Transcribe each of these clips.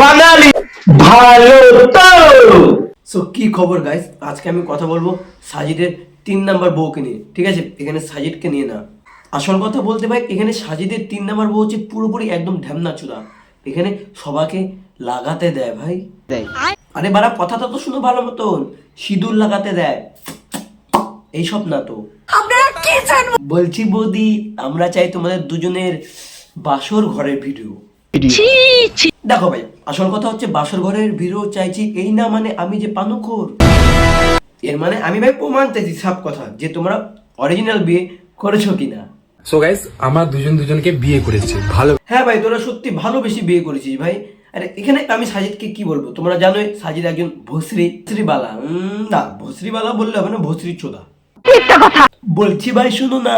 বাঙালি ভালো তো। সো কি খবর গাইস, আজকে আমি কথা বলবো সাজিদের 3 নাম্বার বউকে নিয়ে। ঠিক আছে, এখানে সাজিদকে নিয়ে না। আসল কথা বলতে ভাই, এখানে সাজিদের 3 নাম্বার বউ হচ্ছে পুরোপুরি একদম ঢ্যামনা চুদা। এখানে সবাইকে লাগাতে দেয় ভাই। আরে বাড়া, কথাটা তো শুনো ভালো মতন। সিঁদুর লাগাতে দেয়, এইসব না তো। বলছি বৌদি, আমরা চাই তোমাদের দুজনের বাসর ঘরের ভিডিও। দেখো ভাই, আসল কথা হচ্ছে বাসর ঘরের ভিডিও চাইছি, এই না মানে আমি যে পানুখোর। এর মানে আমি ভাই প্রমাণ চাইছি সব কথা, যে তোমরা অরিজিনাল বিয়ে করেছো কিনা। সো গাইস, আমরা দুজনকে বিয়ে করেছি। ভালো, হ্যাঁ ভাই, তোরা সত্যি ভালোবেসে বিয়ে করেছিস ভাই। আরে এখানে আমি সাজিদকে কি বলবো, তোমরা জানোই সাজিদ একজন ভস্রিবালা। না, ভস্রিবালা বললে হবে না, ভস্রি চোদা। বলছি ভাই শুনো না,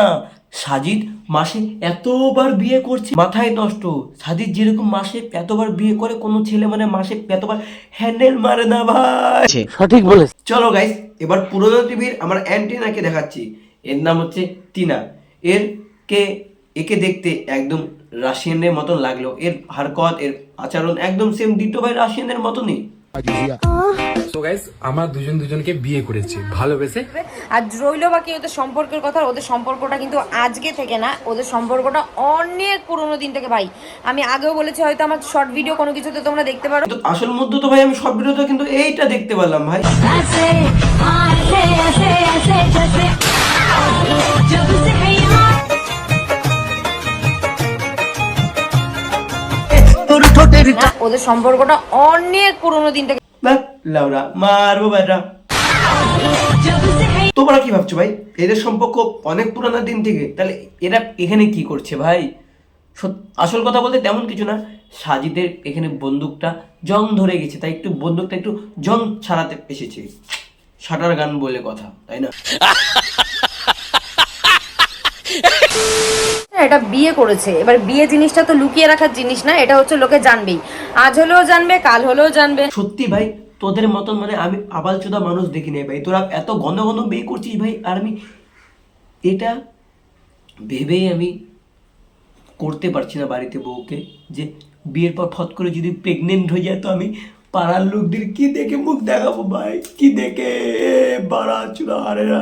সাজিদ মাসে এতবার বিয়ে করছে, মাথায় নষ্ট। সাজিদ যেরকম মাসে এতবার বিয়ে করে, কোনো ছেলে মানে মাসে এতবার হ্যান্ডেল মারে না ভাই। সঠিক বলে। চলো গাইস, এবার পুরোনো টিভির আমার অ্যান্টিনাকে দেখাচ্ছি। এর নাম হচ্ছে টিনা। একে দেখতে একদম রাশিয়ানের মতন লাগলো। এর হারকত, এর আচরণ একদম সেম ডিটো ভাই, রাশিয়ানের মতনই। সো গাইস, আমরা দুজনকে বিয়ে করেছি ভালোবেসে। আর রইল বাকি ওদের সম্পর্কের কথা। ওদের সম্পর্কটা কিন্তু আজকে থেকে না, ওদের সম্পর্কটা অনেক পুরোনো দিন থেকে ভাই। আমি আগেও বলেছি, হয়তো আমার শর্ট ভিডিও কোনো কিছুতে তোমরা দেখতে পারো। কিন্তু আসল মধ্যে তো ভাই আমি সব ভিডিওতে কিন্তু এইটা দেখতে পেলাম ভাই। ওদের সম্পর্কটা অনেক পুরোনো দিন থেকে। লাউরা মারবো বেটা। তোমরা কি ভাবছো ভাই, এদের সম্পর্ক অনেক পুরানো দিন থেকে? তাহলে এরা এখানে কি করছে ভাই? আসল কথা বলতে তেমন কিছু না, সাজিদের এখানে বন্দুকটা জং ধরে গেছে, তাই একটু বন্দুকটা একটু জং ছাড়াতে এসেছে। শাটার গান বলে কথা, তাই না? এটা বিয়ে করেছে, এবার বিয়ে জিনিসটা তো লুকিয়ে রাখার জিনিস না, এটা হচ্ছে লোকে জানবেই। আজ হলেও জানবে, কাল হলেও জানবে। সত্যি ভাই, তোদের মতন মানে আমি আবালচোদা মানুষ দেখি নাই ভাই। তোরা এত ঘন ঘন বিয়ে করছিস ভাই, আর আমি এটা ভেবেই আমি করতে পারছি না বাড়িতে বউকে, যে বিয়ের পর ফট করে যদি প্রেগনেন্ট হয়ে যায় তো আমি পাড়ার লোকদের কি দেখে মুখ দেখাবো ভাই, কি দেখে বাড়া চুরা। আরেরা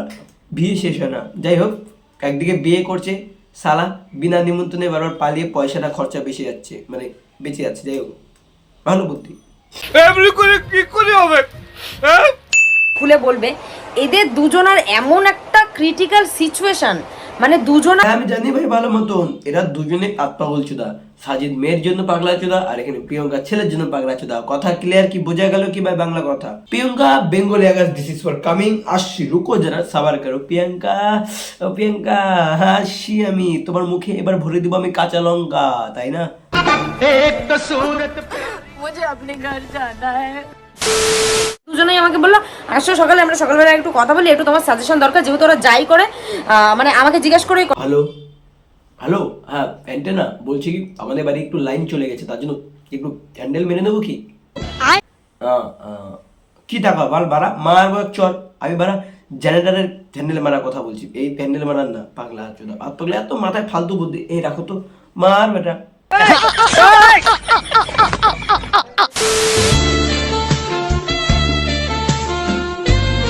বিয়ে শেষ হয় না। যাই হোক, একদিকে বিয়ে করছে সালা, বিনা নিমন্ত্রণে বারবার পালিয়ে পয়সাটা খরচা বেঁচে যাচ্ছে, মানে বেঁচে যাচ্ছে। যাই হোক, ভালো বুদ্ধি। এমনি করে কি করে হবে? খুলে বলবে এদের দুজনের এমন একটা ক্রিটিক্যাল সিচুয়েশন, মানে দুজনা। আমি জানি ভাই ভালো মতন, এরা দুজনে পাগল চোদা। সাজিদ মেয়ের জন্য পাগলা চোদা, আর এখানে প্রিয়ঙ্কা ছেলের জন্য পাগলা চোদা। কথা ক্লিয়ার কি, বোঝা গেল কি ভাই বাংলা কথা? প্রিয়ঙ্কা বেঙ্গলি আগাস, দিস ইজ ফর কামিং। আসছি, রুকো যারা, সাবার করো। প্রিয়ঙ্কা, ও প্রিয়ঙ্কা, আসছি আমি। তোমার মুখে এবার ভরে দিব আমি কাঁচা লঙ্কা, তাই না? দুজনেই আমাকে বললো, আসো সকালে আমরা সকালবেলা একটু কথা বলি, একটু তোমার সাজেশন দরকার, যেহেতু ওরা যাই করে মানে আমাকে জিজ্ঞেস করে। হ্যালো হ্যালো, হ্যাঁ অ্যান্টেনা বলছি কি, আমাদের বাড়ি একটু লাইন চলে গেছে, তার জন্য একটু ক্যান্ডেল মেরে নেবো কি? কি টাকা বাল বাড়া মার চল। আমি বাড়া জেনারেটারের প্যান্ডেল মারার কথা বলছি, এই প্যান্ডেল মারার না। পাগলা চোদা আর পাগলা, এত মাথায় ফালতু বুদ্ধি। এই রাখো তো, মার বেটা।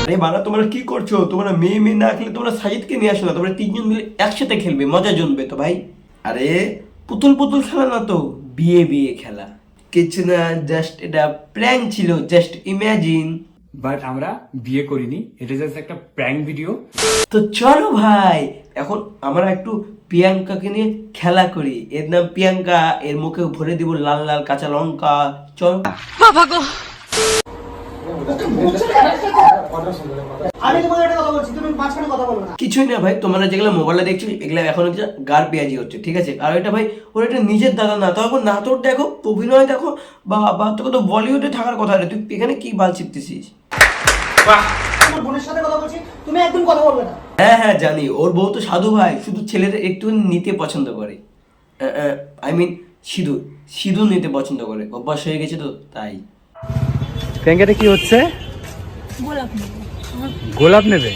আরে বাড়া, তোমরা কি করছো? তোমরা মেয়ে না খেলে তোমরা সাজিদকে নিয়ে আসো না, তোমরা 3 জন মিলে একসাথে খেলবে, মজা জমবে তো ভাই। আরে পুতুল খেলা না তো, বিয়ে খেলা। কিছু না, জাস্ট এটা প্র্যাঙ্ক ছিল, জাস্ট ইমাজিন। বাট আমরা বিয়ে করিনি, এটা জাস্ট একটা প্র্যাঙ্ক ভিডিও। তো চলো ভাই, এখন আমরা একটু প্রিয়াঙ্কাকে নিয়ে খেলা করি। এর নাম প্রিয়াঙ্কা, এর মুখে ভরে দিব লাল লাল কাঁচা লঙ্কা। চল বাবা গো। কিছুই না ভাই, তোমরা যেগুলো মোবাইলে দেখছো এগুলো এখন হচ্ছে গার পেঁয়াজি হচ্ছে, ঠিক আছে? আর এটা ভাই, ওর এটা নিজের দাদা না, তখন না তোর দেখো অভিনয় দেখো, বা তোকে তো বলিউডে থাকার কথা রে, তুই এখানে কি বাল চিপতেছিস? হ্যাঁ জানি, ওর বউ তো সাধু ভাই, শুধু ছেলেদের একটু নিতে পছন্দ করে। আই মিন সিঁদুর নিতে পছন্দ করে, অভ্যাস হয়ে গেছে তো তাই। প্যাঙ্কেটে কি হচ্ছে? গোলাপ নেবে?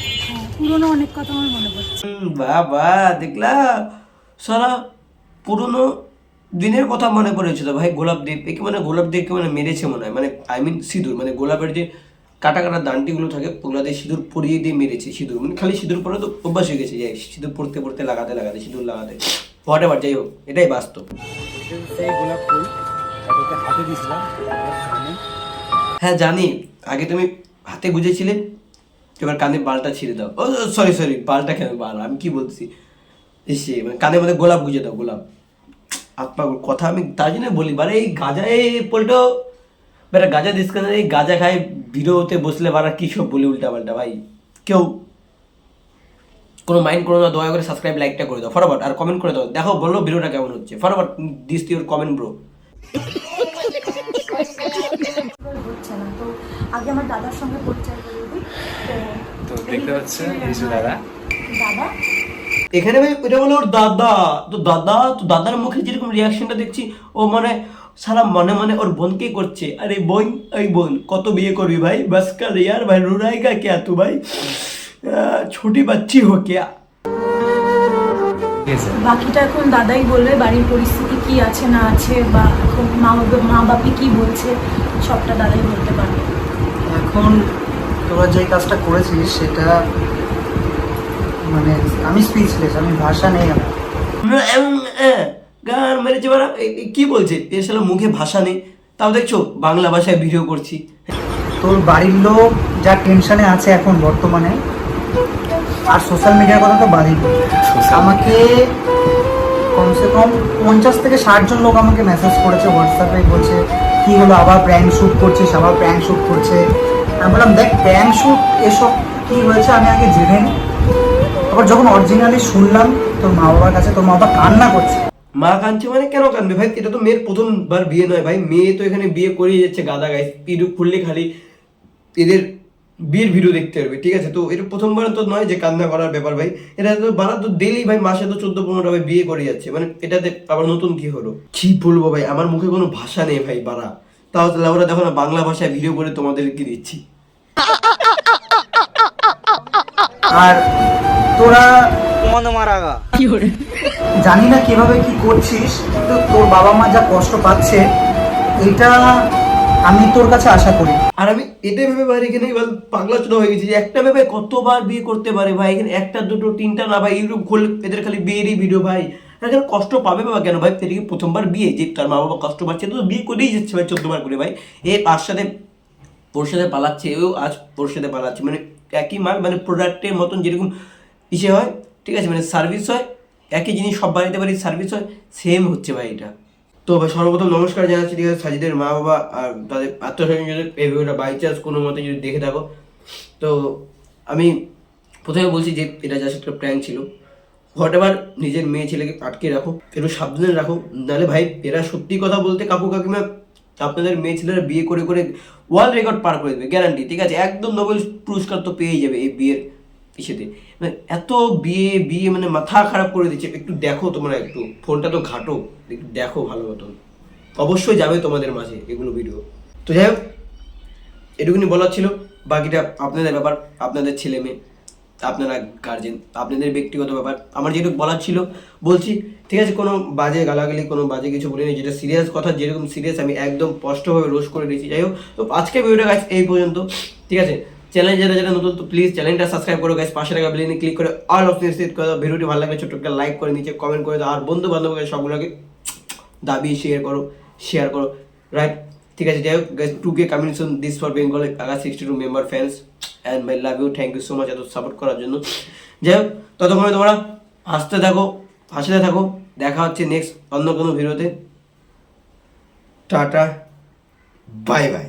পুরনো অনেক কথা আমার মনে পড়ছে। বাবা দেখলা, সারা পুরনো দিনের কথা মনে পড়েছিল ভাই, গোলাপ দিয়ে একে মানে গোলাপ দিয়ে একে মানে মেরেছে মনে হয়, মানে আই মিন সিঁদুর, মানে গোলাপের যে কাটা কাটা দান্টিগুলো থাকে ওগুলো দিয়ে সিঁদুর পরিয়ে দিয়ে মেরেছে। সিঁদুর মানে খালি সিঁদুর পরে তো অভ্যাস হয়ে গেছে, যে সিঁদুর পড়তে পড়তে লাগাতে লাগাতে সিঁদুর লাগাতে, হোয়াট এভার, যাই হোক এটাই বাস্তব। সেই গোলাপ ফুল তোকে হাতে দিয়েছিলাম কানে। হ্যাঁ জানি, আগে তুমি হাতে গুজেছিলে, এবার কানে বালটা ছিঁড়ে দাও। ও সরি সরি, বালটা কেন, বাল আমি কি বলছি, এসে মানে কানের মধ্যে গোলাপ গুজে দাও, গোলাপ। আত্মা কথা আমি তার জন্য বলি, বারে এই গাঁজা, এই পোল্টো বেটা গাঁজা দিস কেন, এই গাঁজা খাই ভিডিওতে বসলে বারা কী সব বলি উল্টা পাল্টা। ভাই কেউ কোনো মাইন্ড করো না, দয়া করে সাবস্ক্রাইব লাইকটা করে দাও ফটাফট, আর কমেন্ট করে দাও, দেখো বলো ভিডিওটা কেমন হচ্ছে, ফটাফট দিস ইউর কমেন্ট ব্রো। হচ্ছে না, তো আগে আমার দাদার সঙ্গে পরিচয় করিয়ে দিই। তো দেখতে পাচ্ছেন এই যে দাদা, দাদা এখানে ভাই এটা বলো ওর দাদা, তো দাদা, তো দাদার মুখে যেরকম রিয়াকশনটা দেখছি, ও মানে সারা মনে মনে ওর বোনকেই করছে, আরে বোন, এই বোন কত বিয়ে করবি ভাই, বাস কর यार भाई, रुलाएगा क्या तू भाई, छोटी बच्ची हो क्या। বাকিটা এখন দাদাই বলবে, বাড়ির পরিস্থিতি কি আছে না আছে, বা এখন মা বাপি কি বলছে, সবটা দাদাই বলতে পারবে। এখন তোরা যে কাজটা করেছিস সেটা মানে আমি স্পিচলেস, আমি ভাষা নেই আমার। গান মেরেছে বারা, কি বলছে এর সালা মুখে ভাষা নেই, তাও দেখছো বাংলা ভাষায় ভিডিও করছি। তোর বাড়ির লোক যা টেনশনে আছে এখন বর্তমানে, আর সোশ্যাল মিডিয়ার কথা তো বাদই দিই। আমাকে কমসে কম 50 থেকে 60 জন লোক আমাকে মেসেজ করেছে হোয়াটসঅ্যাপে, বলছে কি হলো আবার প্র্যাঙ্ক শ্যুট করছিস, আবার প্র্যাঙ্ক শ্যুট করছে। আমি বললাম দেখ প্র্যাঙ্ক শ্যুট এসব কি হয়েছে আমি আগে জেনে নিই। আবার যখন অরিজিনালি শুনলাম তোর মা বাবার কাছে, তোর মা বাবা কান্না করছে। মা কাঁদছে মানে কেন কাঁদবে ভাই, এটা তো মেয়ের প্রথমবার বিয়ে নয় ভাই, মেয়ে তো এখানে বিয়ে করিয়ে যাচ্ছে গাদা গাইস, ইউটিউব খুললে খালি এদের বিয়ের ভিডিও দেখতে পারবে, ঠিক আছে। তো এটা প্রথমবার তো নয় যে কান্না করার ব্যাপার ভাই, এটা তো বারা তো ডেইলি ভাই, মাসে তো 14-15টা ভাই বিয়ে করে যাচ্ছে, মানে এটাতে আবার নতুন কি হলো, কি বলবো ভাই, আমার মুখে কোনো ভাষা নেই ভাই বারা। তাহলে আমরা দেখো না বাংলা ভাষায় ভিডিও করে তোমাদেরকে দিচ্ছি। আর তোরা জানি না কিভাবে কি করছিস, কিন্তু তোর বাবা মা যা কষ্ট পাচ্ছে এটা আমি তোর কাছে আশা করি। আর আমি এটাই ভেবে ভাই এখানে এবার পাগলা চোদা হয়ে গেছি, যে একটা ভেবে কতবার বিয়ে করতে পারে ভাই, এখানে একটা দুটো তিনটা না ভাই, ইউটিউব খুললে এদের খালি বিয়েরই ভিডিও ভাই। এখানে কষ্ট পাবে বাবা কেন ভাই, এদিকে প্রথমবার বিয়ে, যে তার মা বাবা কষ্ট পাচ্ছে তো বিয়ে করেই যাচ্ছে ভাই 14 বার করে ভাই। এ আর সাথে ওর সাথে পালাচ্ছে, ও আজ ওর সাথে পালাচ্ছে, মানে একই মাল, মানে প্রোডাক্টের মতন যেরকম ইসে হয়, ঠিক আছে, মানে সার্ভিস হয়, একই জিনিস সব বাড়িতে বাড়ি সার্ভিস হয়, সেম হচ্ছে ভাই এটা। তো ভাই সর্বপ্রথম নমস্কার জানাচ্ছি, ঠিক আছে, সাজিদের মা বাবা আর তাদের আত্মীয়স্বজন যদি এই ভিডিওটা বাই চান্স কোনো মতে যদি দেখে থাকো, তো আমি প্রথমে বলছি যে এটা জাস্ট একটা প্র্যাঙ্ক ছিল, হোয়াট এভার, নিজের মেয়ে ছেলেকে আটকে রাখো, একটু সাবধানে রাখো, নাহলে ভাই এরা সত্যি কথা বলতে কাকু কাকিমা আপনাদের মেয়ে ছেলেরা বিয়ে করে করে ওয়ার্ল্ড রেকর্ড পার করে দেবে গ্যারান্টি, ঠিক আছে, একদম নোবেল পুরস্কার তো পেয়েই যাবে এই বিয়ের ইসেতে, মানে এত বিয়ে বিয়ে মানে মাথা খারাপ করে দিচ্ছে। একটু দেখো তোমরা, একটু ফোনটা তো ঘাটো, একটু দেখো ভালো মতন, অবশ্যই যাবে তোমাদের মাঝে এগুলো ভিডিও। তো যাই হোক এটুকুনি বলার ছিল, বাকিটা আপনাদের ব্যাপার, আপনাদের ছেলে মেয়ে, আপনারা গার্জেন, আপনাদের ব্যক্তিগত ব্যাপার। আমার যেটুকু বলার ছিল বলছি, ঠিক আছে, কোনো বাজে গালাগালি কোনো বাজে কিছু বলিনি, যেটা সিরিয়াস কথা যেরকম সিরিয়াস আমি একদম স্পষ্টভাবে রোস্ট করে দিয়েছি। যাই হোক, তো আজকে ভিডিওটা গাইস এই পর্যন্ত, ঠিক আছে। চ্যানেল যারা যারা নতুন, তো প্লিজ চ্যানেলটা সাবস্ক্রাইব করো গাইস, পাশে থাকা বেল আইকনে ক্লিক করে অল অপশন সেট করে দাও। ভিডিওটি ভালো লাগলে ছোট্ট একটা লাইক করে নিচে কমেন্ট করে দাও, আর বন্ধু বান্ধবকে সবগুলোকে দাবি শেয়ার করো, রাইট, ঠিক আছে। যাই হোক guys, 2K coming soon, this for Bengal, আগে 62 member fans and my love you, thank you so much এত সাপোর্ট করার জন্য। যাই হোক ততক্ষণে তোমরা হাসতে থাকো, হাসতে থাকো, দেখা হচ্ছে নেক্সট অন্য কোনো ভিডিওতে। Tata, bye bye.